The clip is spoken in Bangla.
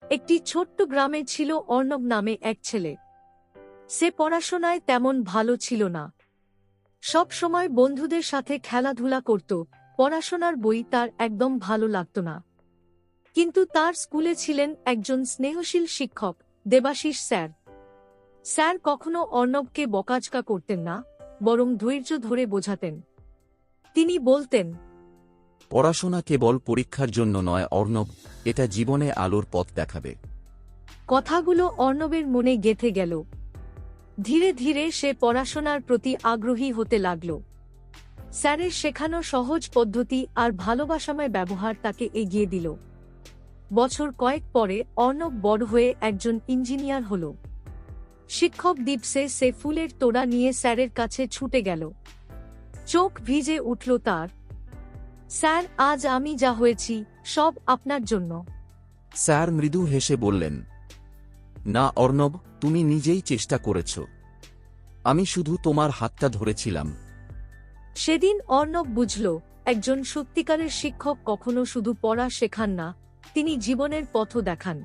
একটি ছোট্ট গ্রামে ছিল অর্ণব নামে এক ছেলে। সে পড়াশোনায় তেমন ভালো ছিল না। সব সময় বন্ধুদের সাথে খেলাধুলা করত, পড়াশোনার বই তার একদম ভালো লাগত না। কিন্তু তার স্কুলে ছিলেন একজন স্নেহশীল শিক্ষক, দেবাশিস স্যার। স্যার কখনো অর্ণবকে বকাঝকা করতেন না, বরং ধৈর্য ধরে বোঝাতেন। তিনি বলতেন, পড়াশোনা কেবল পরীক্ষার জন্য নয় অর্ণব, এটা জীবনে আলোর পথ দেখাবে। কথাগুলো অর্ণবের মনে গেঁথে গেল। ধীরে ধীরে সে পড়াশোনার প্রতি আগ্রহী হতে লাগল। স্যারের শেখানো সহজ পদ্ধতি আর ভালোবাসাময় ব্যবহার তাকে এগিয়ে দিল। বছর কয়েক পরে অর্ণব বড় হয়ে একজন ইঞ্জিনিয়ার হল। শিক্ষক দিবসে সে ফুলের তোড়া নিয়ে স্যারের কাছে ছুটে গেল। চোখ ভিজে উঠল তার। স্যার, আজ আমি যা হয়েছি সব আপনার জন্য। স্যার মৃদু হেসে বললেন, না অর্ণব, তুমি নিজেই চেষ্টা করেছ, আমি শুধু তোমার হাতটা ধরেছিলাম। সেদিন অর্ণব বুঝল, একজন সত্যিকারের শিক্ষক কখনো শুধু পড়া শেখান না, তিনি জীবনের পথও দেখান।